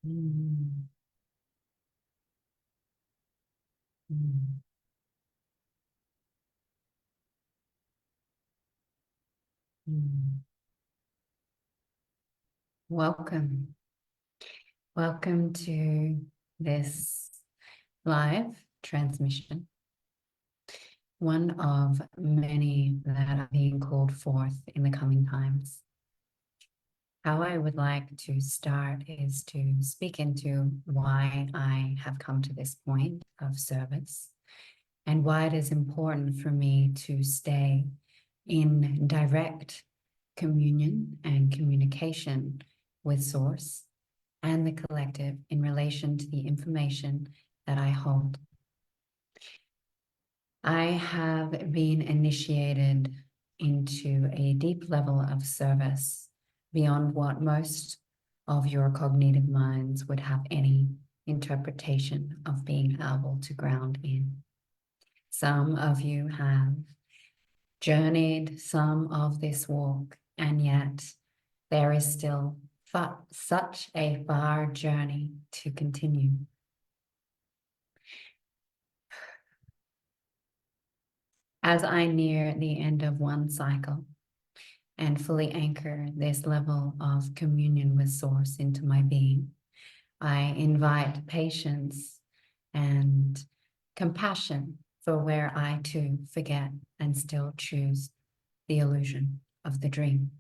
Mm. Mm. Mm. Welcome. Welcome to this live transmission, one of many that are being called forth in the coming times. How I would like to start is to speak into why I have come to this point of service and why it is important for me to stay in direct communion and communication with Source and the collective in relation to the information that I hold. I have been initiated into a deep level of service beyond what most of your cognitive minds would have any interpretation of being able to ground in. Some of you have journeyed some of this walk, and yet there is still such a far journey to continue. As I near the end of one cycle and fully anchor this level of communion with Source into my being, I invite patience and compassion for where I too forget and still choose the illusion of the dream.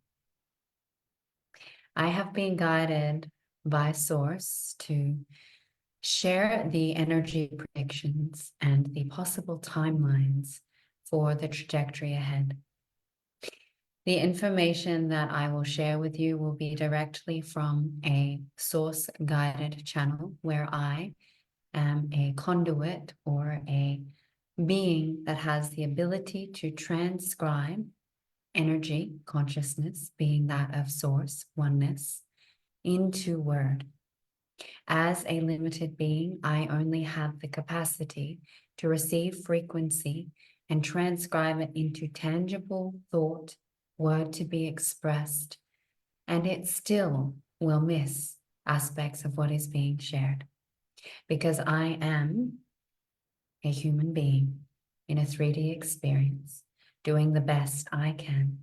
I have been guided by Source to share the energy predictions and the possible timelines for the trajectory ahead. The information that I will share with you will be directly from a source-guided channel where I am a conduit or a being that has the ability to transcribe energy, consciousness, being that of source, oneness, into word. As a limited being, I only have the capacity to receive frequency and transcribe it into tangible thought, word to be expressed, and it still will miss aspects of what is being shared because I am a human being in a 3D experience, doing the best I can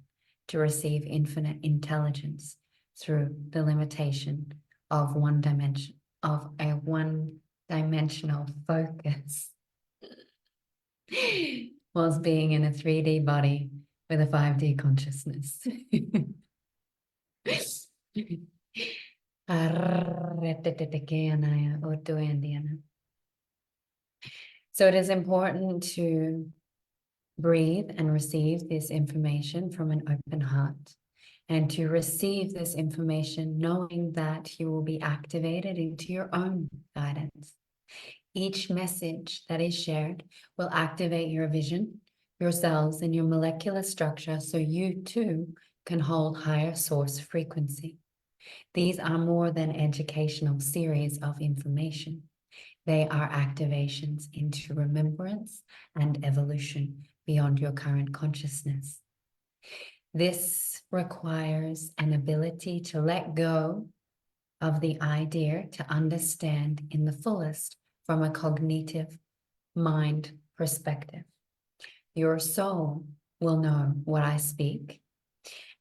to receive infinite intelligence through the limitation of one dimension, of a one-dimensional focus, whilst being in a 3D body with a 5D consciousness. So it is important to breathe and receive this information from an open heart, and to receive this information knowing that you will be activated into your own guidance. Each message that is shared will activate your vision, your cells, and your molecular structure so you too can hold higher source frequency. These are more than educational series of information. They are activations into remembrance and evolution beyond your current consciousness. This requires an ability to let go of the idea to understand in the fullest from a cognitive mind perspective. Your soul will know what I speak,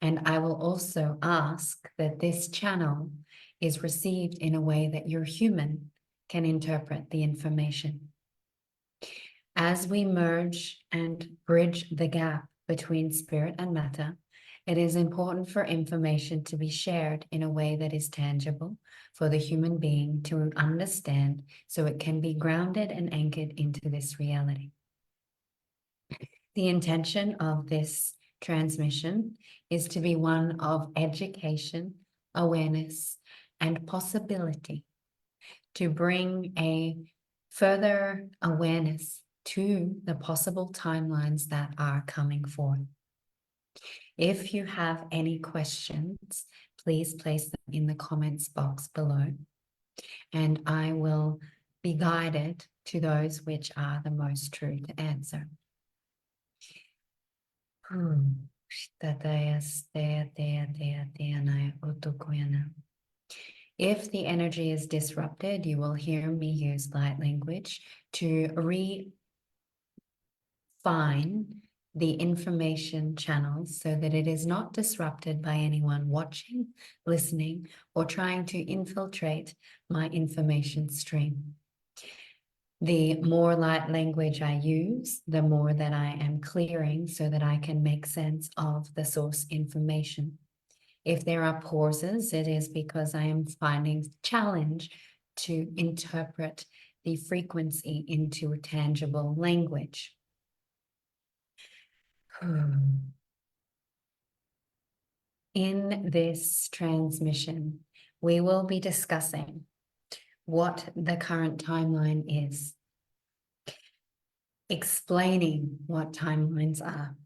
and I will also ask that this channel is received in a way that your human can interpret the information. As we merge and bridge the gap between spirit and matter, it is important for information to be shared in a way that is tangible for the human being to understand so it can be grounded and anchored into this reality. The intention of this transmission is to be one of education, awareness, and possibility, to bring a further awareness to the possible timelines that are coming forth. If you have any questions, please place them in the comments box below, and I will be guided to those which are the most true to answer. If the energy is disrupted, you will hear me use light language to refine the information channels so that it is not disrupted by anyone watching, listening, or trying to infiltrate my information stream. The more light language I use, the more that I am clearing so that I can make sense of the source information. If there are pauses, it is because I am finding challenge to interpret the frequency into a tangible language. In this transmission, we will be discussing what the current timeline is, explaining what timelines are.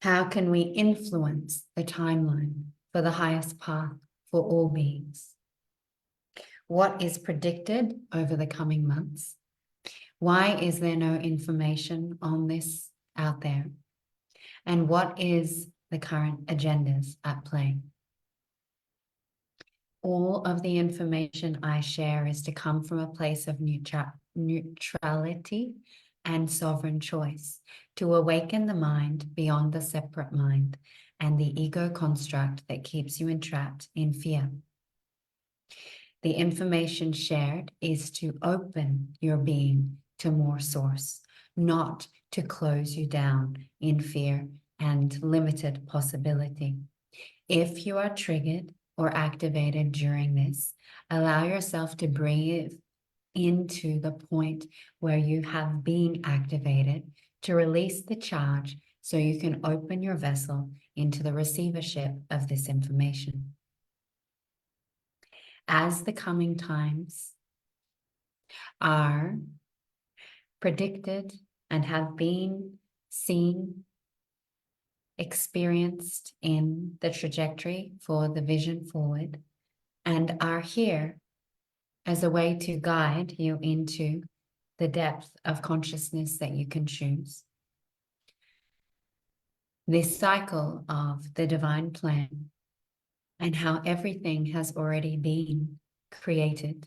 How can we influence the timeline for the highest path for all beings? What is predicted over the coming months? Why is there no information on this out there? And what is the current agendas at play? All of the information I share is to come from a place of neutrality and sovereign choice, to awaken the mind beyond the separate mind and the ego construct that keeps you entrapped in fear. The information shared is to open your being to more source, not to close you down in fear and limited possibility. If you are triggered or activated during this, allow yourself to breathe into the point where you have been activated to release the charge so you can open your vessel into the receivership of this information. As the coming times are predicted and have been seen, experienced in the trajectory for the vision forward, and are here as a way to guide you into the depth of consciousness that you can choose. This cycle of the divine plan and how everything has already been created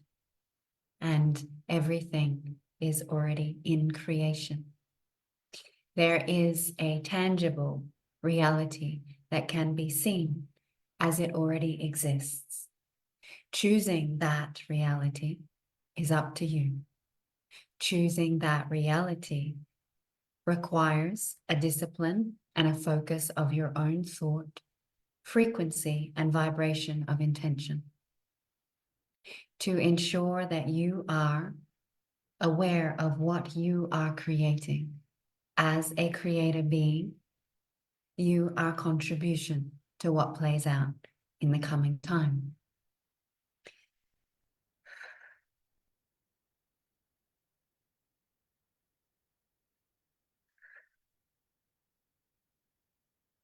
and everything is already in creation. There is a tangible reality that can be seen as it already exists. Choosing that reality is up to you. Choosing that reality requires a discipline and a focus of your own thought, frequency, and vibration of intention to ensure that you are aware of what you are creating. As a creator being, you are a contribution to what plays out in the coming time.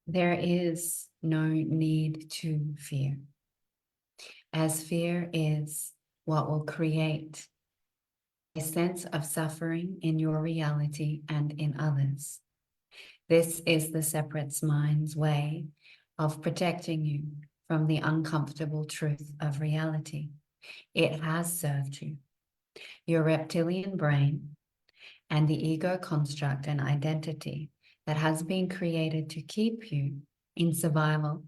There is no need to fear, as fear is what will create a sense of suffering in your reality and in others. This is the separate mind's way of protecting you from the uncomfortable truth of reality. It has served you. Your reptilian brain and the ego construct and identity that has been created to keep you in survival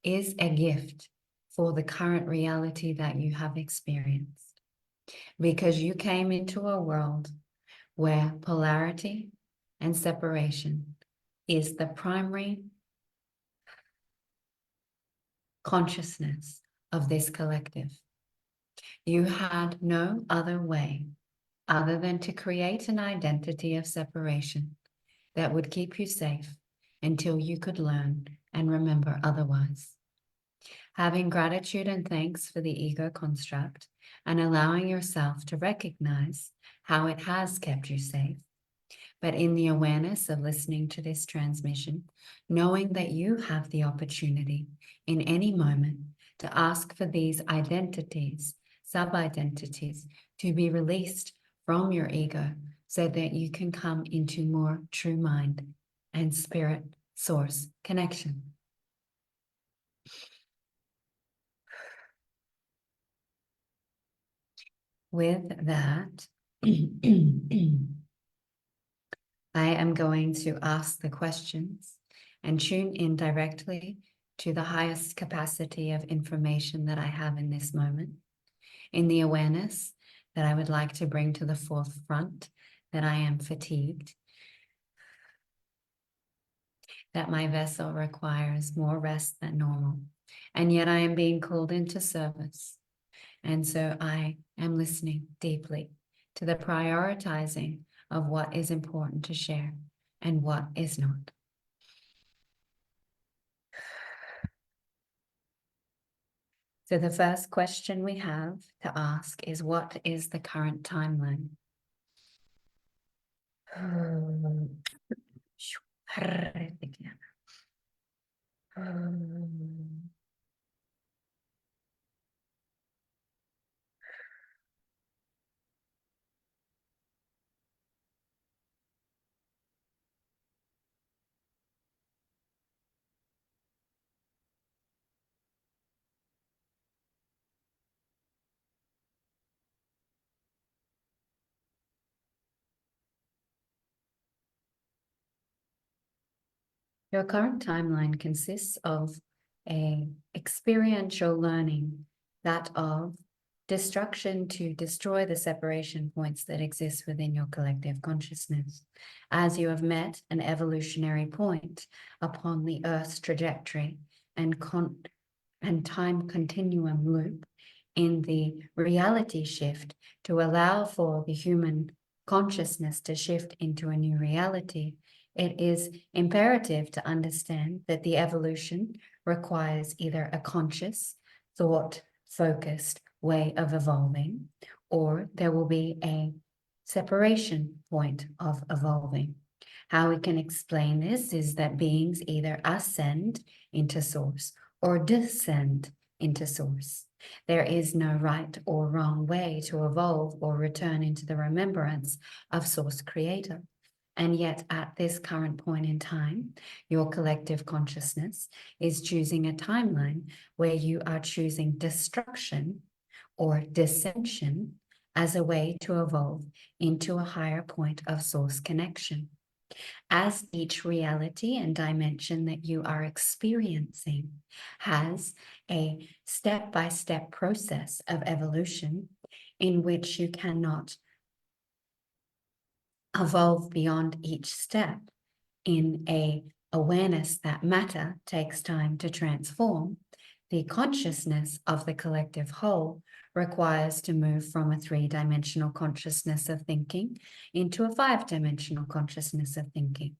is a gift for the current reality that you have experienced, because you came into a world where polarity and separation is the primary consciousness of this collective. You had no other way other than to create an identity of separation that would keep you safe until you could learn and remember otherwise. Having gratitude and thanks for the ego construct and allowing yourself to recognize how it has kept you safe, but in the awareness of listening to this transmission, knowing that you have the opportunity in any moment to ask for these identities, sub-identities, to be released from your ego so that you can come into more true mind and spirit source connection. with that, I am going to ask the questions and tune in directly to the highest capacity of information that I have in this moment, in the awareness that I would like to bring to the forefront, that I am fatigued, that my vessel requires more rest than normal, and yet I am being called into service. And so I am listening deeply to the prioritizing of what is important to share and what is not. So the first question we have to ask is, what is the current timeline? Your current timeline consists of an experiential learning, that of destruction to destroy the separation points that exist within your collective consciousness, as you have met an evolutionary point upon the Earth's trajectory and time continuum loop in the reality shift to allow for the human consciousness to shift into a new reality. It is imperative to understand that the evolution requires either a conscious, thought-focused way of evolving, or there will be a separation point of evolving. How we can explain this is that beings either ascend into source or descend into source. There is no right or wrong way to evolve or return into the remembrance of source creator. And yet at this current point in time, your collective consciousness is choosing a timeline where you are choosing destruction or dissension as a way to evolve into a higher point of source connection. As each reality and dimension that you are experiencing has a step-by-step process of evolution in which you cannot evolve beyond each step in a awareness that matter takes time to transform, the consciousness of the collective whole requires to move from a three-dimensional consciousness of thinking into a five-dimensional consciousness of thinking.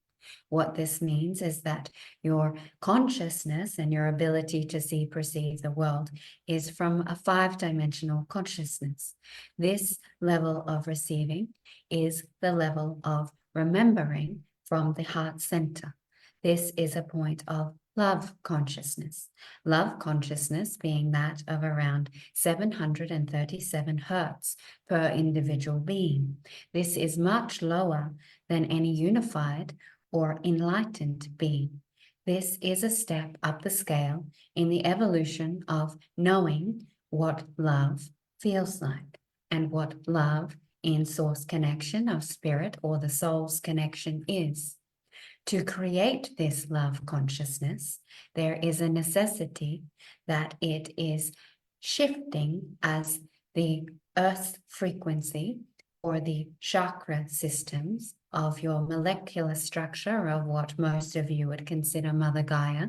What this means is that your consciousness and your ability to see, perceive the world is from a five-dimensional consciousness. This level of receiving is the level of remembering from the heart center. This is a point of love consciousness. Love consciousness being that of around 737 hertz per individual being. This is much lower than any unified or enlightened being. This is a step up the scale in the evolution of knowing what love feels like and what love in source connection of spirit or the soul's connection is. To create this love consciousness, there is a necessity that it is shifting as the earth's frequency or the chakra systems of your molecular structure of what most of you would consider Mother Gaia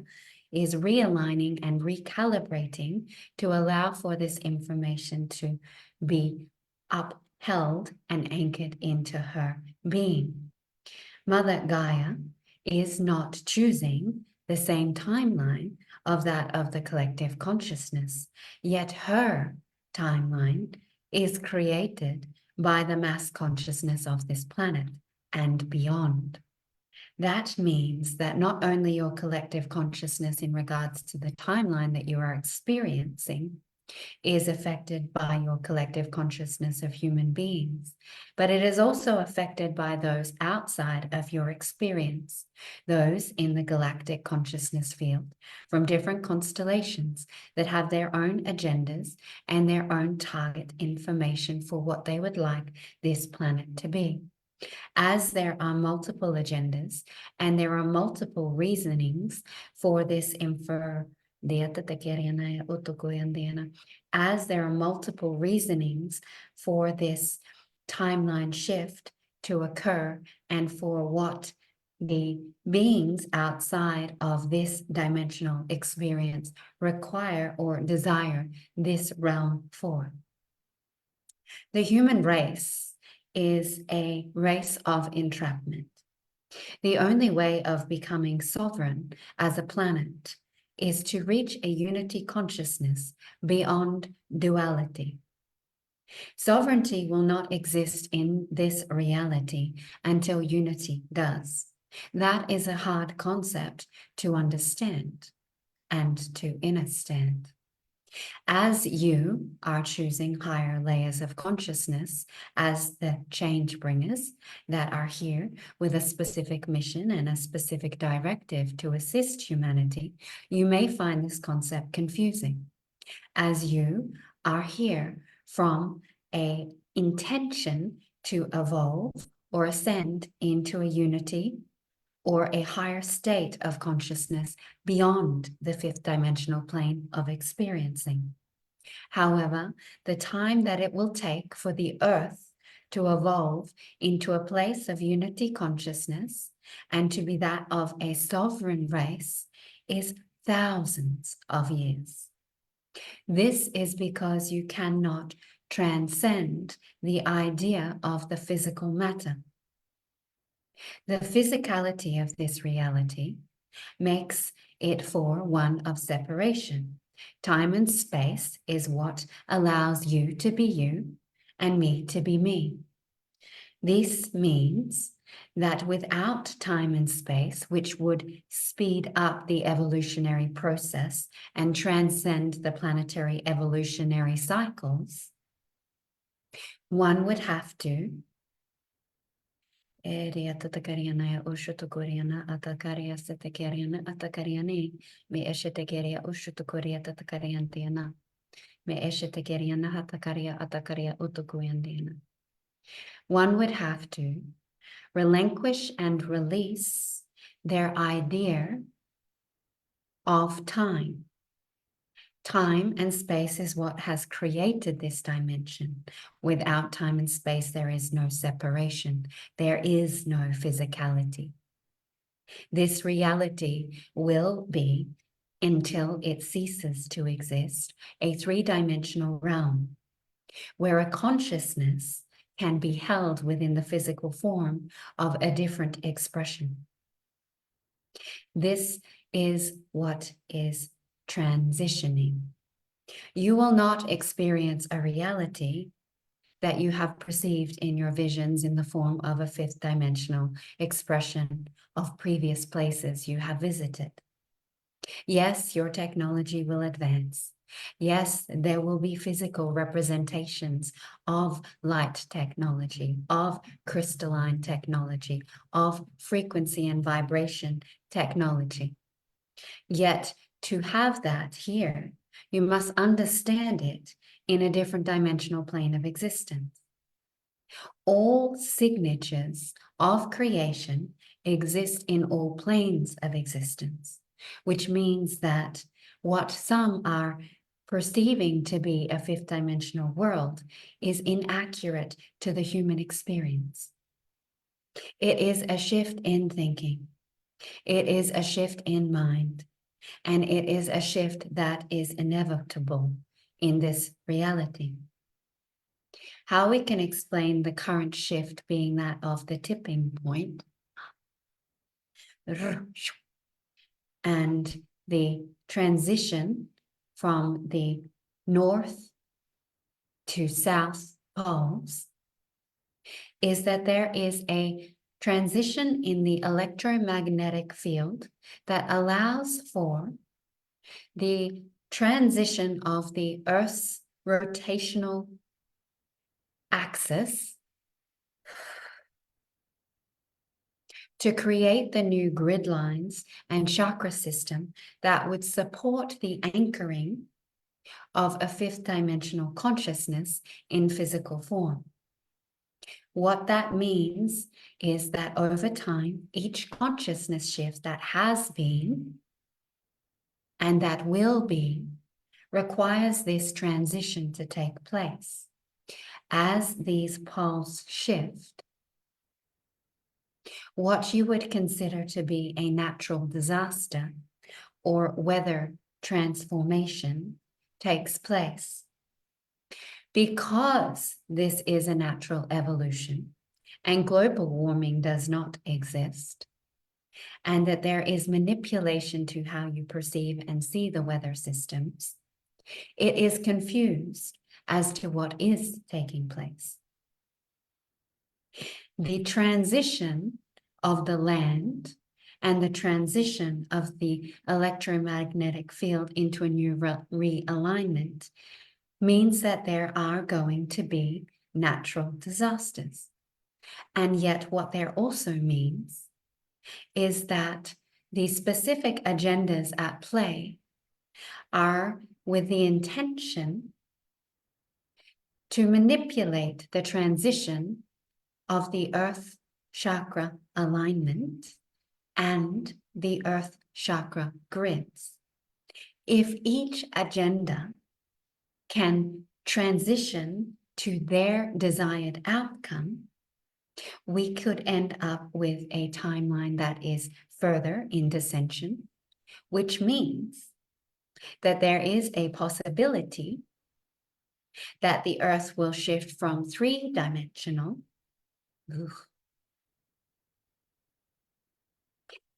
is realigning and recalibrating to allow for this information to be upheld and anchored into her being. Mother Gaia is not choosing the same timeline of that of the collective consciousness, yet her timeline is created by the mass consciousness of this planet and beyond. That means that not only your collective consciousness in regards to the timeline that you are experiencing is affected by your collective consciousness of human beings, but it is also affected by those outside of your experience, those in the galactic consciousness field from different constellations that have their own agendas and their own target information for what they would like this planet to be. As there are multiple agendas and there are multiple reasonings for this as there are multiple reasonings for this timeline shift to occur and for what the beings outside of this dimensional experience require or desire this realm for. The human race is a race of entrapment. The only way of becoming sovereign as a planet is to reach a unity consciousness beyond duality. Sovereignty will not exist in this reality until unity does. That is a hard concept to understand and to understand. As you are choosing higher layers of consciousness as the change bringers that are here with a specific mission and a specific directive to assist humanity, you may find this concept confusing. As you are here from an intention to evolve or ascend into a unity or a higher state of consciousness beyond the fifth dimensional plane of experiencing. However, the time that it will take for the earth to evolve into a place of unity consciousness and to be that of a sovereign race is thousands of years. This is because you cannot transcend the idea of the physical matter. The physicality of this reality makes it for one of separation. Time and space is what allows you to be you and me to be me. This means that without time and space, which would speed up the evolutionary process and transcend the planetary evolutionary cycles, one would have to Ariati takariana ushutokoriana atakaria setekeriana atakariani me eshetekeria ushutokoria tatakariantiana me eshetekeriana hatakaria atakaria utokoyandiana. One would have to relinquish and release their idea of time. Time and space is what has created this dimension. Without time and space, there is no separation. There is no physicality. This reality will be, until it ceases to exist, a three-dimensional realm where a consciousness can be held within the physical form of a different expression. This is what is transitioning. You will not experience a reality that you have perceived in your visions in the form of a fifth dimensional expression of previous places you have visited. Yes, your technology will advance. Yes, there will be physical representations of light technology, of crystalline technology, of frequency and vibration technology. Yet, to have that here, you must understand it in a different dimensional plane of existence. All signatures of creation exist in all planes of existence, which means that what some are perceiving to be a fifth dimensional world is inaccurate to the human experience. It is a shift in thinking. It is a shift in mind. And it is a shift that is inevitable in this reality. How we can explain the current shift being that of the tipping point and the transition from the north to south poles is that there is a transition in the electromagnetic field that allows for the transition of the Earth's rotational axis to create the new grid lines and chakra system that would support the anchoring of a fifth dimensional consciousness in physical form. What that means is that over time, each consciousness shift that has been and that will be requires this transition to take place. As these poles shift, what you would consider to be a natural disaster or weather transformation takes place. Because this is a natural evolution and global warming does not exist, and that there is manipulation to how you perceive and see the weather systems, it is confused as to what is taking place. The transition of the land and the transition of the electromagnetic field into a new realignment means that there are going to be natural disasters. And yet what there also means is that the specific agendas at play are with the intention to manipulate the transition of the earth chakra alignment and the earth chakra grids. If each agenda can transition to their desired outcome, we could end up with a timeline that is further in dissension, which means that there is a possibility that the earth will shift from three-dimensional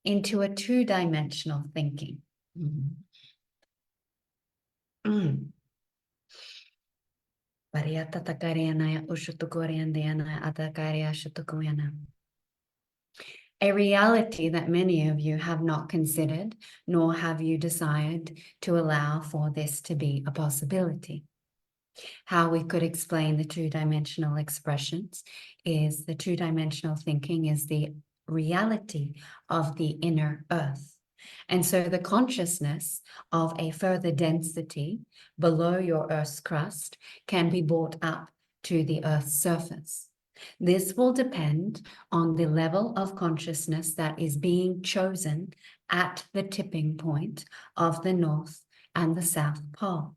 into a two-dimensional thinking. A reality that many of you have not considered, nor have you desired to allow for this to be a possibility. How we could explain the two-dimensional expressions is the two-dimensional thinking is the reality of the inner earth. And so the consciousness of a further density below your earth's crust can be brought up to the earth's surface. This will depend on the level of consciousness that is being chosen at the tipping point of the North and the South Pole.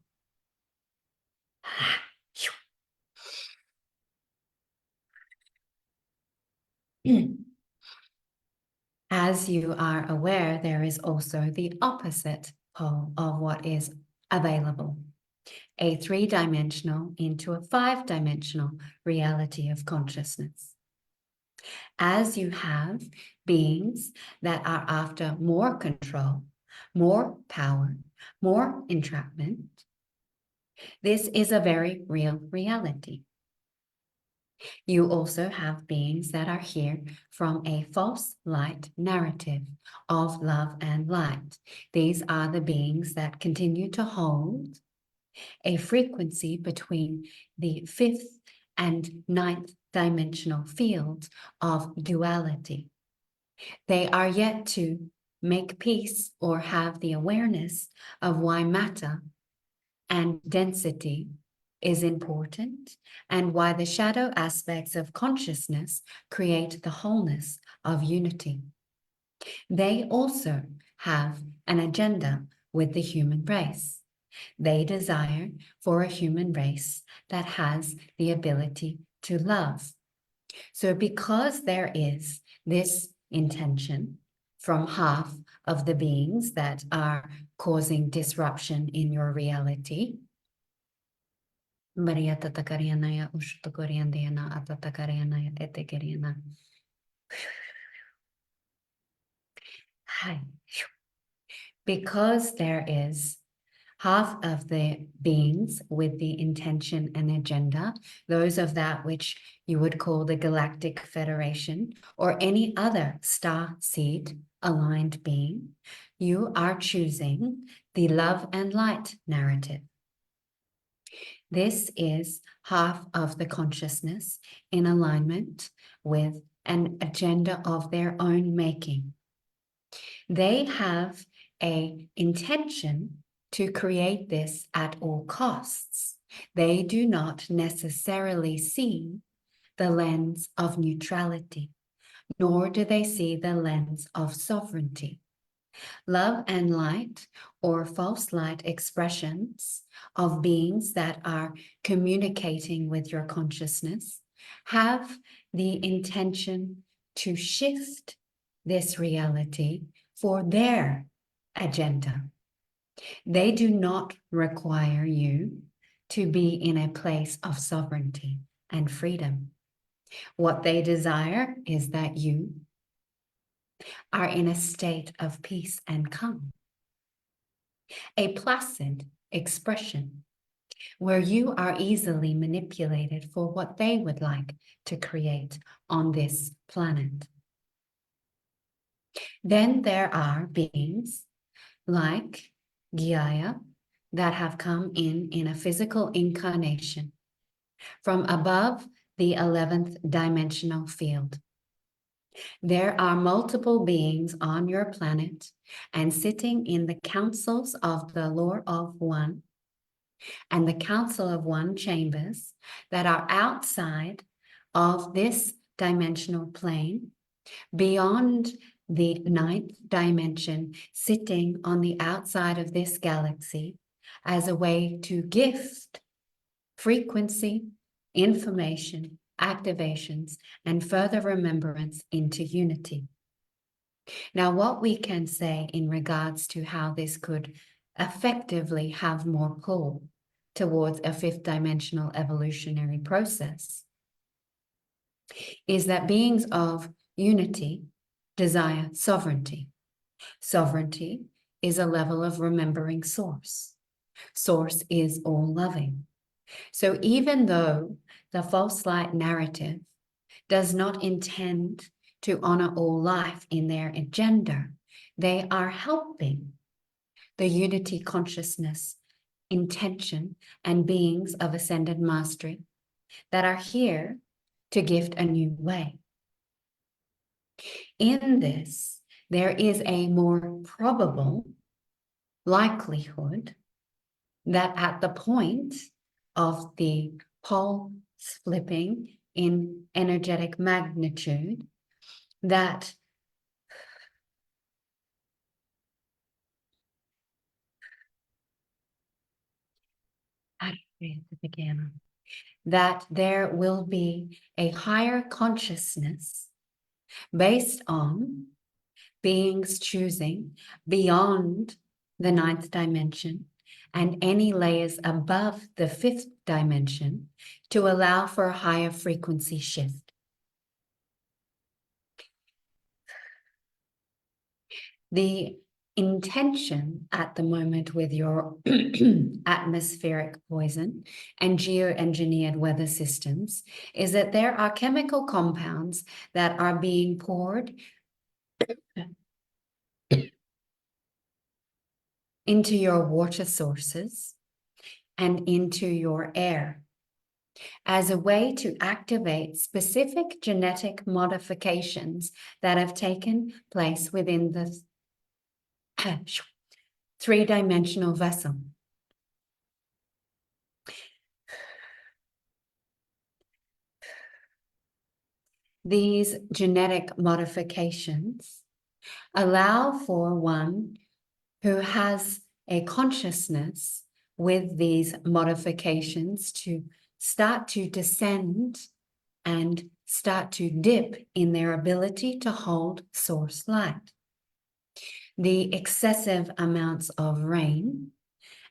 As you are aware, there is also the opposite pole of what is available, a three-dimensional into a five-dimensional reality of consciousness. As you have beings that are after more control, more power, more entrapment, this is a very real reality. You also have beings that are here from a false light narrative of love and light. These are the beings that continue to hold a frequency between the fifth and ninth dimensional fields of duality. They are yet to make peace or have the awareness of why matter and density is important and why the shadow aspects of consciousness create the wholeness of unity. They also have an agenda with the human race. They desire for a human race that has the ability to love. So because there is this intention from half of the beings that are causing disruption in your reality, because there is half of the beings with the intention and agenda, those of that which you would call the Galactic Federation or any other star seed aligned being, you are choosing the love and light narrative. This is half of the consciousness in alignment with an agenda of their own making. They have an intention to create this at all costs. They do not necessarily see the lens of neutrality, nor do they see the lens of sovereignty. Love and light, or false light expressions of beings that are communicating with your consciousness, have the intention to shift this reality for their agenda. They do not require you to be in a place of sovereignty and freedom. What they desire is that you are in a state of peace and calm, a placid expression where you are easily manipulated for what they would like to create on this planet. Then there are beings like Geeia that have come in a physical incarnation from above the 11th dimensional field. There are multiple beings on your planet and sitting in the councils of the Lord of One and the Council of One chambers that are outside of this dimensional plane, beyond the 9th dimension, sitting on the outside of this galaxy as a way to gift frequency, information, activations, and further remembrance into unity. Now, what we can say in regards to how this could effectively have more pull towards a 5th dimensional evolutionary process is that beings of unity desire sovereignty. Sovereignty is a level of remembering source. Source is all loving. So even though the false light narrative does not intend to honor all life in their agenda, they are helping the unity consciousness, intention, and beings of ascended mastery that are here to gift a new way. In this, there is a more probable likelihood that at the point of the pole flipping in energetic magnitude, that that there will be a higher consciousness based on beings choosing beyond the 9th dimension and any layers above the 5th dimension to allow for a higher frequency shift. The intention at the moment with your atmospheric poison and geoengineered weather systems is that there are chemical compounds that are being poured into your water sources and into your air as a way to activate specific genetic modifications that have taken place within the 3-dimensional vessel. These genetic modifications allow for one who has a consciousness with these modifications to start to descend and start to dip in their ability to hold source light. The excessive amounts of rain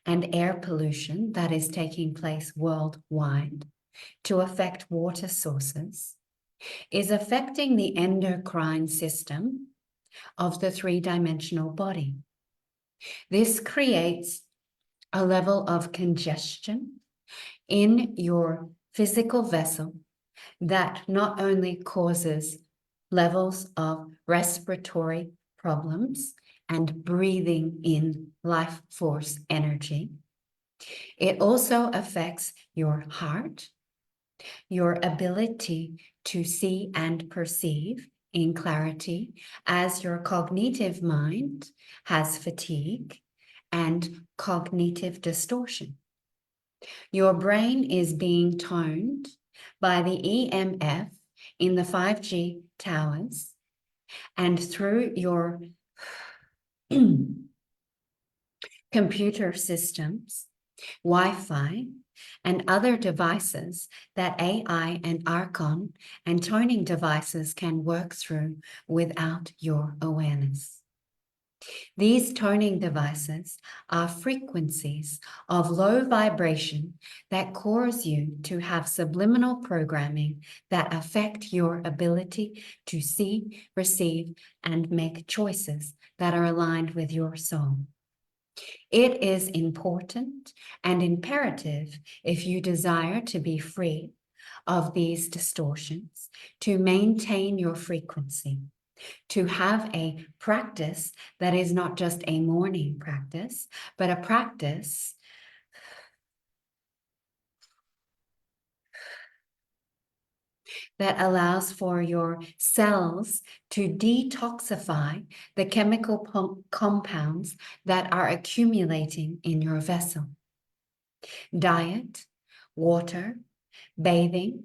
and air pollution that is taking place worldwide to affect water sources is affecting the endocrine system of the 3-dimensional body. This creates a level of congestion in your physical vessel that not only causes levels of respiratory problems and breathing in life force energy. It also affects your heart, your ability to see and perceive in clarity, as your cognitive mind has fatigue and cognitive distortion. Your brain is being toned by the EMF in the 5G towers and through your computer systems, Wi-Fi, and other devices that AI and Archon and toning devices can work through without your awareness. These toning devices are frequencies of low vibration that cause you to have subliminal programming that affect your ability to see, receive, and make choices that are aligned with your soul. It is important and imperative, if you desire to be free of these distortions, to maintain your frequency, to have a practice that is not just a morning practice, but a practice that allows for your cells to detoxify the chemical compounds that are accumulating in your vessel. Diet, water, bathing,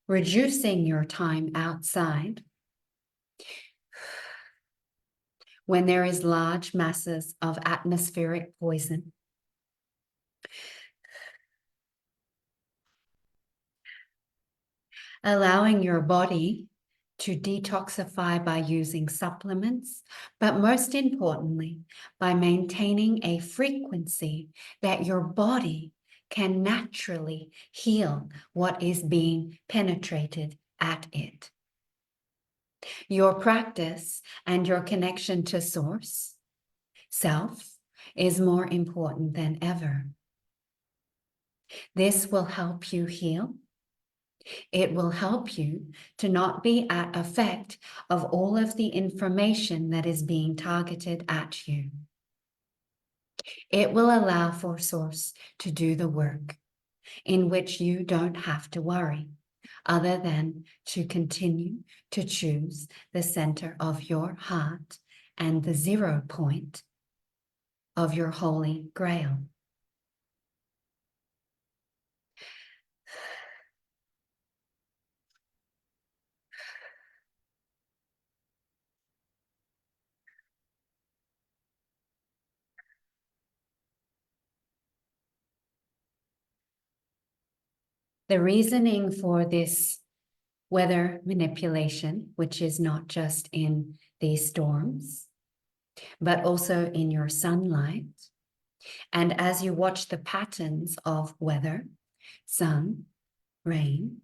reducing your time outside when there is large masses of atmospheric poison, allowing your body to detoxify by using supplements, but most importantly, by maintaining a frequency that your body can naturally heal what is being penetrated at it. Your practice and your connection to Source, Self, is more important than ever. This will help you heal. It will help you to not be at effect of all of the information that is being targeted at you. It will allow for Source to do the work in which you don't have to worry, other than to continue to choose the center of your heart and the 0 point of your Holy Grail. The reasoning for this weather manipulation, which is not just in these storms, but also in your sunlight. And as you watch the patterns of weather, sun, rain,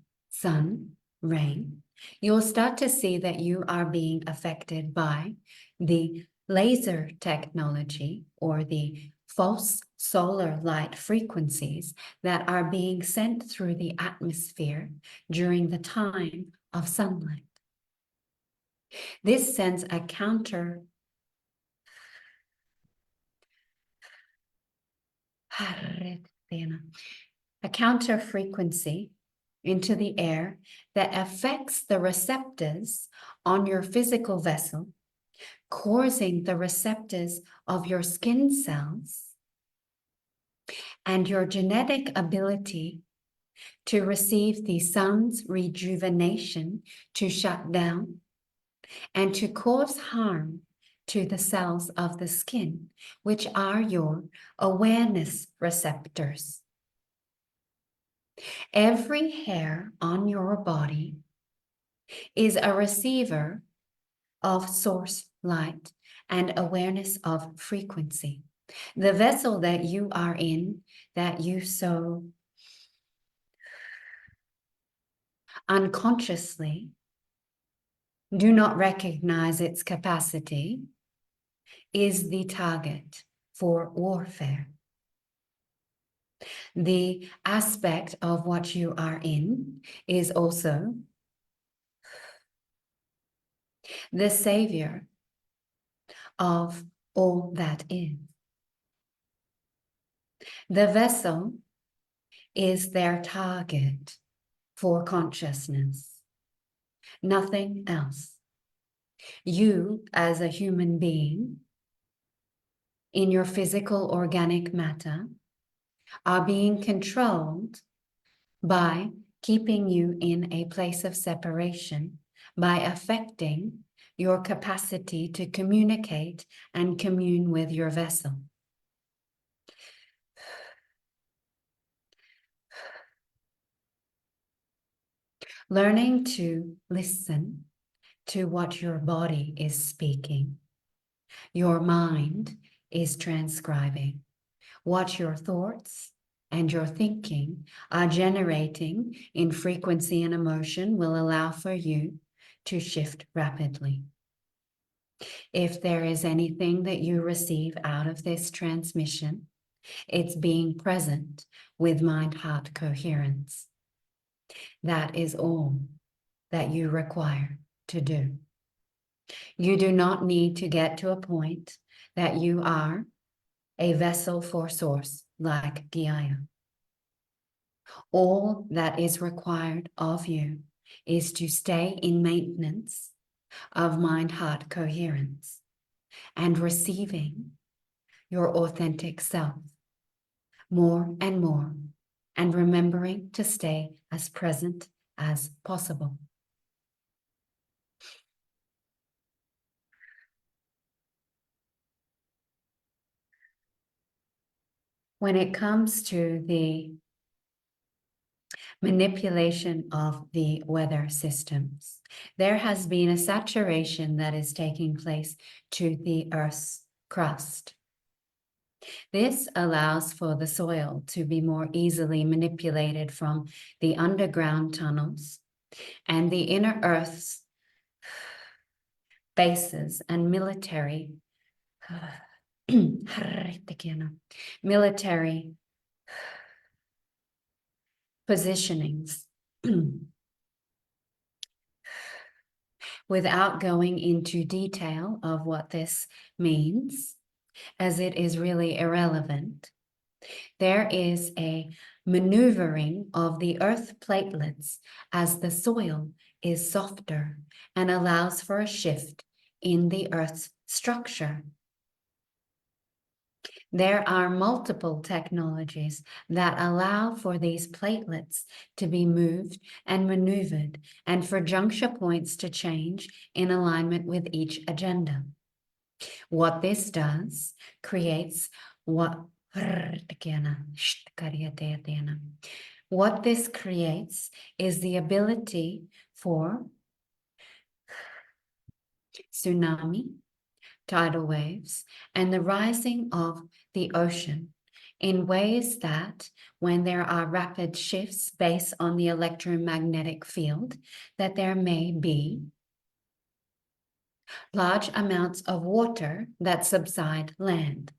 you'll start to see that you are being affected by the laser technology or the false solar light frequencies that are being sent through the atmosphere during the time of sunlight. This sends a counter frequency into the air that affects the receptors on your physical vessel, causing the receptors of your skin cells and your genetic ability to receive the sun's rejuvenation to shut down and to cause harm to the cells of the skin, which are your awareness receptors. Every hair on your body is a receiver of source light and awareness of frequency. The vessel that you are in, that you so unconsciously do not recognize its capacity, is the target for warfare. The aspect of what you are in is also the savior of all that is. The vessel is their target for consciousness, nothing else. You, as a human being, in your physical organic matter, are being controlled by keeping you in a place of separation, by affecting your capacity to communicate and commune with your vessel. Learning to listen to what your body is speaking, your mind is transcribing, what your thoughts and your thinking are generating in frequency and emotion will allow for you to shift rapidly. If there is anything that you receive out of this transmission, it's being present with mind-heart coherence. That is all that you require to do. You do not need to get to a point that you are a vessel for source like Geeia. All that is required of you is to stay in maintenance of mind-heart coherence and receiving your authentic self more and remembering to stay as present as possible. When it comes to the manipulation of the weather systems, there has been a saturation that is taking place to the Earth's crust. This allows for the soil to be more easily manipulated from the underground tunnels and the inner Earth's bases and military positionings. Without going into detail of what this means, as it is really irrelevant, there is a maneuvering of the earth platelets as the soil is softer and allows for a shift in the earth's structure. There are multiple technologies that allow for these platelets to be moved and maneuvered and for juncture points to change in alignment with each agenda. What this does creates what this creates is the ability for tsunami, tidal waves, and the rising of the ocean in ways that, when there are rapid shifts based on the electromagnetic field, that there may be large amounts of water that subside land.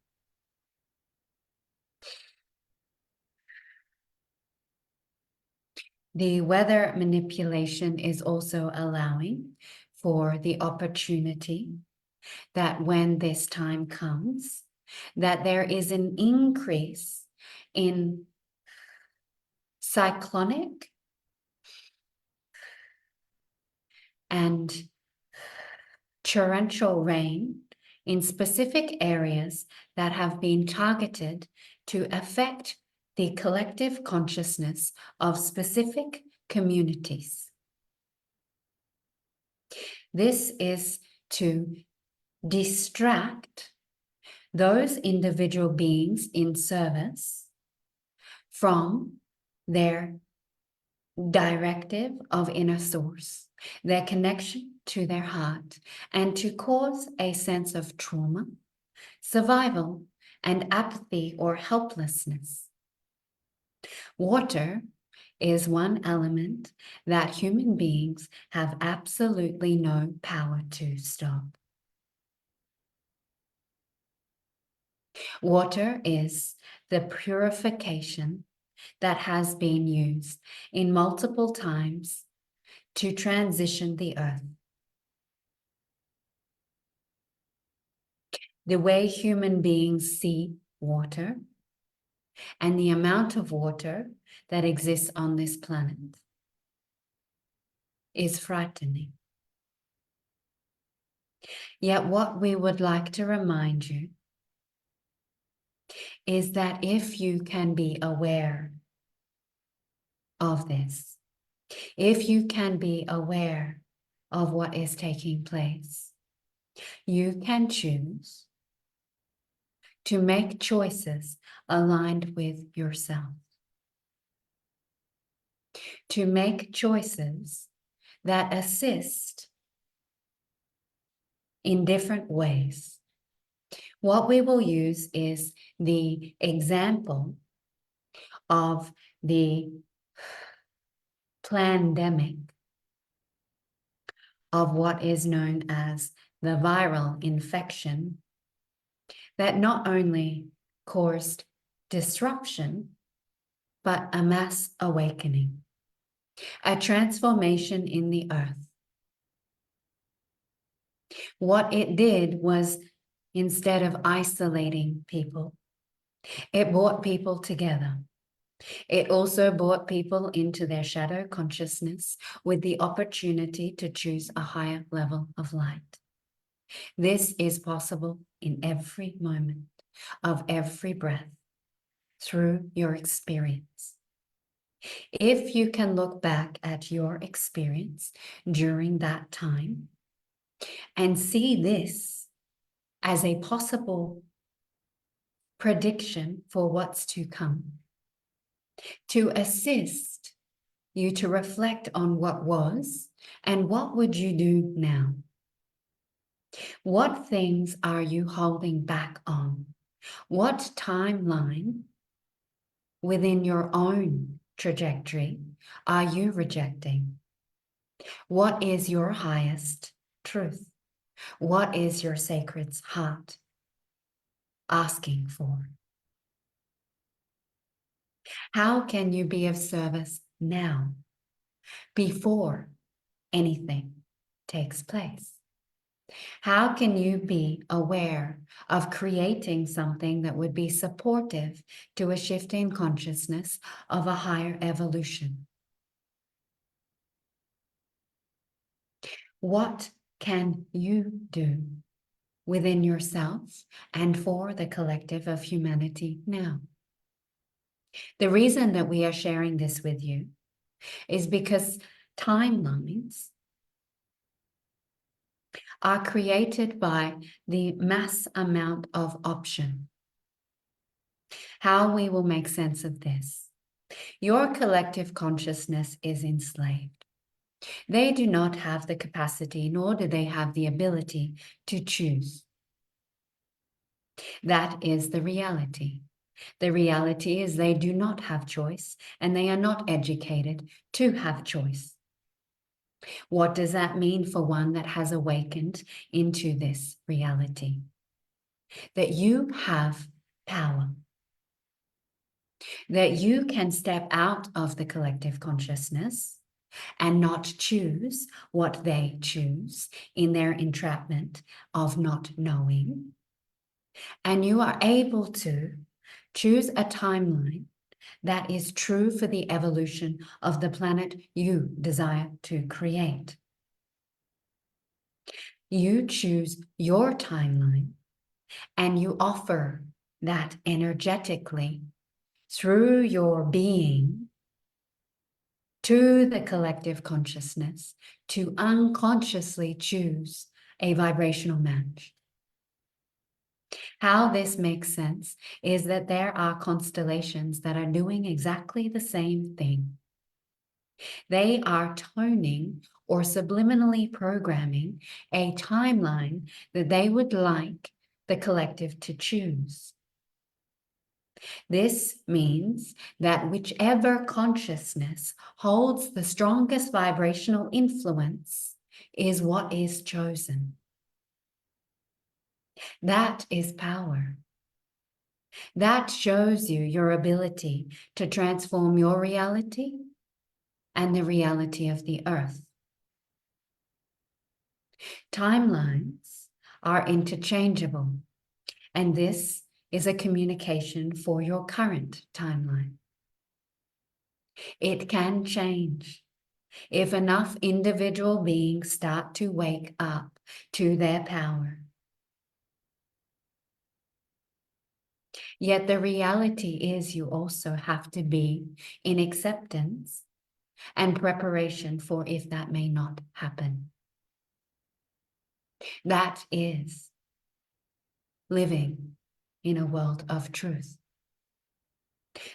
The weather manipulation is also allowing for the opportunity that when this time comes, that there is an increase in cyclonic and torrential rain in specific areas that have been targeted to affect the collective consciousness of specific communities. This is to distract those individual beings in service from their directive of inner source, their connection to their heart, and to cause a sense of trauma, survival, and apathy or helplessness. Water is one element that human beings have absolutely no power to stop. Water is the purification that has been used in multiple times to transition the earth. the way human beings see water and the amount of water that exists on this planet is frightening. Yet what we would like to remind you is that if you can be aware of this, if you can be aware of what is taking place, you can choose to make choices aligned with yourself, to make choices that assist in different ways. What we will use is the example of the pandemic of what is known as the viral infection that not only caused disruption, but a mass awakening, a transformation in the earth. What it did was, instead of isolating people, it brought people together. It also brought people into their shadow consciousness with the opportunity to choose a higher level of light. This is possible in every moment of every breath through your experience. If you can look back at your experience during that time and see this as a possible prediction for what's to come, to assist you to reflect on what was and what would you do now? What things are you holding back on? What timeline within your own trajectory are you rejecting? What is your highest truth? What is your sacred heart asking for? How can you be of service now, before anything takes place? How can you be aware of creating something that would be supportive to a shift in consciousness of a higher evolution? What can you do within yourself and for the collective of humanity now? The reason that we are sharing this with you is because timelines are created by the mass amount of option. How we will make sense of this. Your collective consciousness is enslaved. They do not have the capacity, nor do they have the ability to choose. That is the reality. The reality is they do not have choice, and they are not educated to have choice. What does that mean for one that has awakened into this reality? That you have power. That you can step out of the collective consciousness and not choose what they choose in their entrapment of not knowing. And you are able to choose a timeline that is true for the evolution of the planet you desire to create. You choose your timeline and you offer that energetically through your being to the collective consciousness to unconsciously choose a vibrational match. How this makes sense is that there are constellations that are doing exactly the same thing. They are toning or subliminally programming a timeline that they would like the collective to choose. This means that whichever consciousness holds the strongest vibrational influence is what is chosen. That is power. That shows you your ability to transform your reality and the reality of the earth. Timelines are interchangeable. And this is a communication for your current timeline. It can change if enough individual beings start to wake up to their power. Yet the reality is you also have to be in acceptance and preparation for if that may not happen. That is living in a world of truth.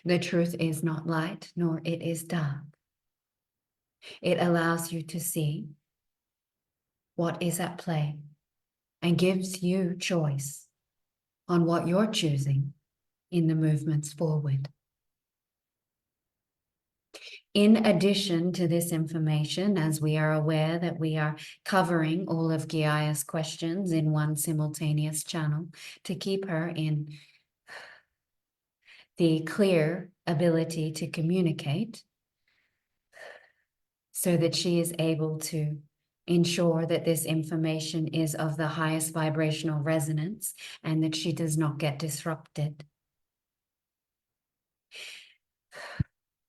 The truth is not light, nor it is dark. It allows you to see what is at play and gives you choice on what you're choosing in the movements forward. In addition to this information, as we are aware that we are covering all of Geeia's questions in one simultaneous channel to keep her in the clear ability to communicate so that she is able to ensure that this information is of the highest vibrational resonance and that she does not get disrupted.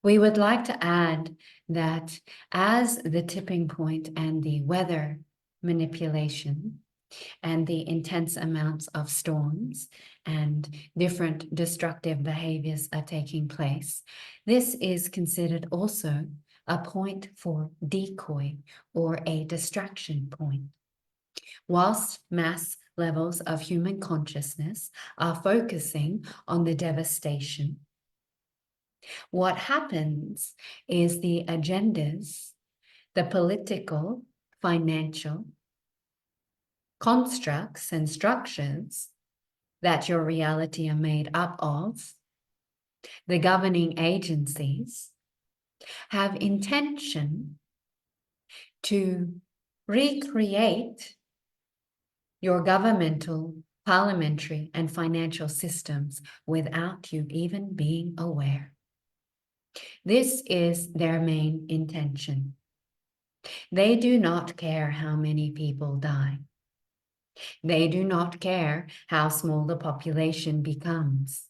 We would like to add that as the tipping point and the weather manipulation and the intense amounts of storms and different destructive behaviors are taking place, this is considered also a point for decoy or a distraction point. Whilst mass levels of human consciousness are focusing on the devastation, what happens is the agendas, the political, financial constructs and structures that your reality are made up of, the governing agencies, have intention to recreate your governmental, parliamentary, and financial systems without you even being aware. This is their main intention. They do not care how many people die. They do not care how small the population becomes.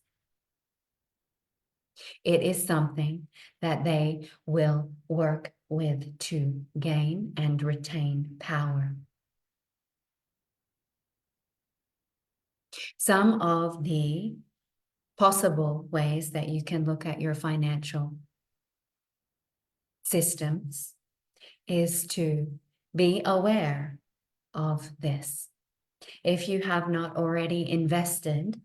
It is something that they will work with to gain and retain power. Some of the possible ways that you can look at your financial systems is to be aware of this. If you have not already invested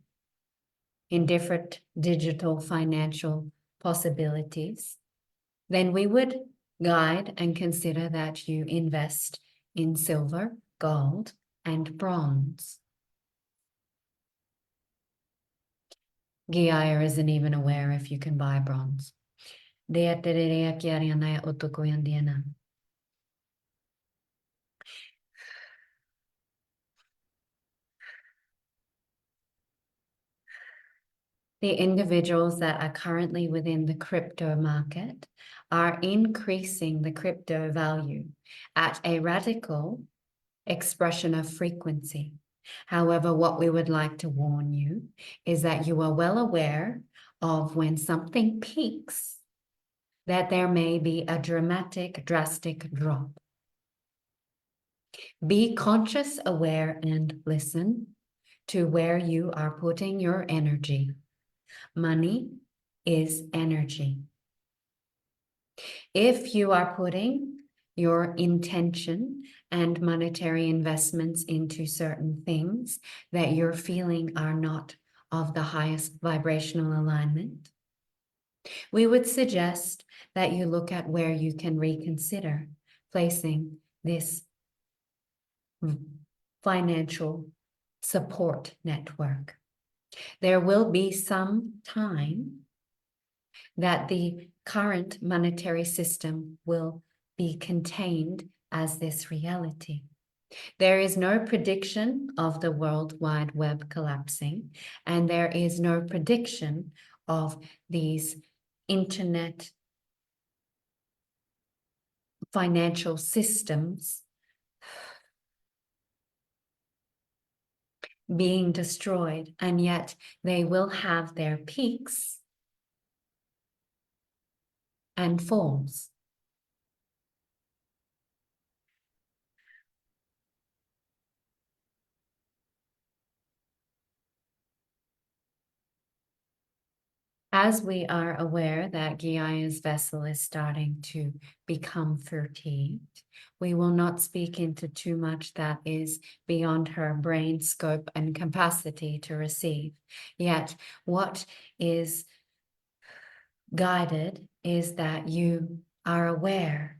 in different digital financial possibilities, then we would guide and consider that you invest in silver, gold, and bronze. Geeia isn't even aware if you can buy bronze. The individuals that are currently within the crypto market are increasing the crypto value at a radical expression of frequency. However, what we would like to warn you is that you are well aware of when something peaks, that there may be a dramatic, drastic drop. Be conscious, aware, and listen to where you are putting your energy. Money is energy. If you are putting your intention and monetary investments into certain things that you're feeling are not of the highest vibrational alignment, we would suggest that you look at where you can reconsider placing this financial support network. There will be some time that the current monetary system will be contained as this reality. There is no prediction of the World Wide Web collapsing, and there is no prediction of these internet financial systems being destroyed, and yet they will have their peaks and falls. As we are aware that Geeia's vessel is starting to become fatigued, we will not speak into too much that is beyond her brain scope and capacity to receive. Yet, what is guided is that you are aware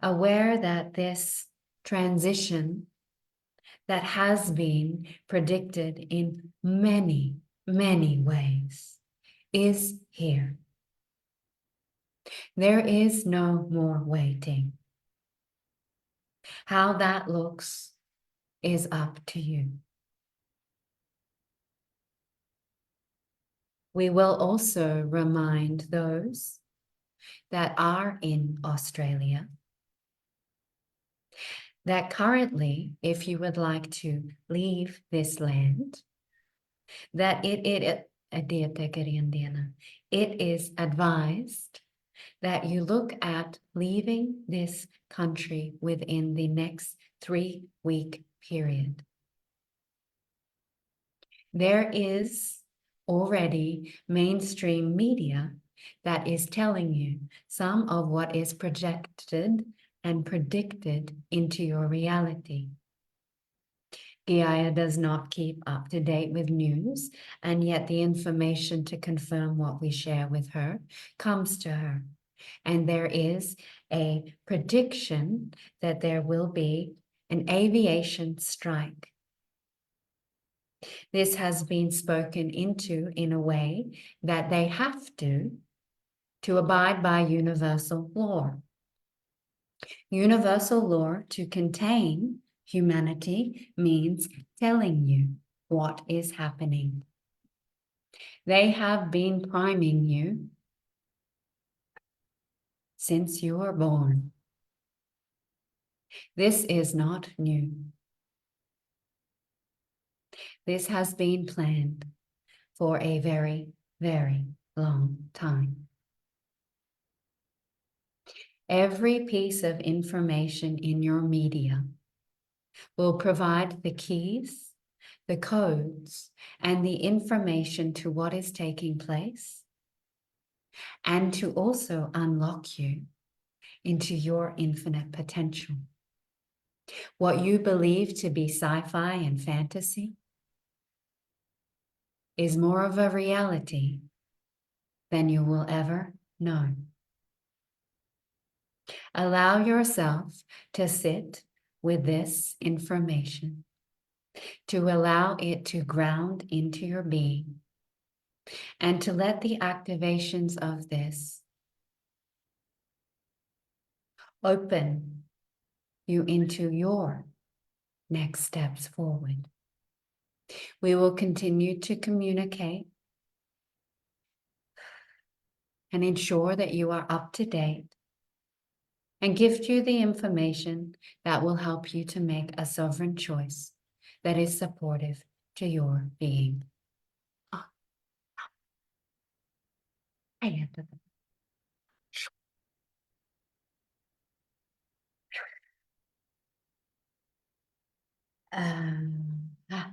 that this transition that has been predicted in many, many ways is here. There is no more waiting. How that looks is up to you. We will also remind those that are in Australia that currently, if you would like to leave this land, that it is advised that you look at leaving this country within the next 3-week period. There is already mainstream media that is telling you some of what is projected and predicted into your reality. Geeia does not keep up to date with news, and yet the information to confirm what we share with her comes to her. And there is a prediction that there will be an aviation strike. This has been spoken into in a way that they have to abide by universal law. Universal law to contain humanity means telling you what is happening. They have been priming you since you were born. This is not new. This has been planned for a very, very long time. Every piece of information in your media will provide the keys, the codes, and the information to what is taking place, and to also unlock you into your infinite potential. What you believe to be sci-fi and fantasy is more of a reality than you will ever know. Allow yourself to sit with this information, to allow it to ground into your being, and to let the activations of this open you into your next steps forward. We will continue to communicate and ensure that you are up to date and gift you the information that will help you to make a sovereign choice that is supportive to your being. Um, ah.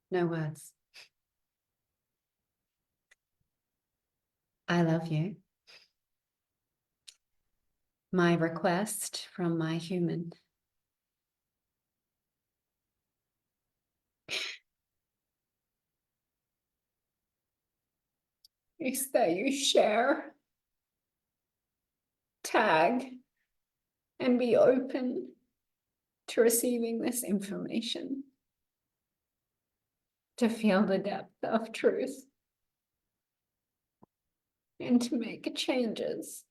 No words. I love you. My request from my human is that you share, tag, and be open to receiving this information, to feel the depth of truth, and to make changes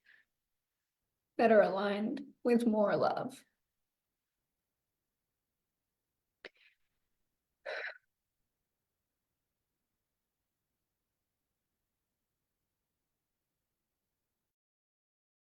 that are aligned with more love.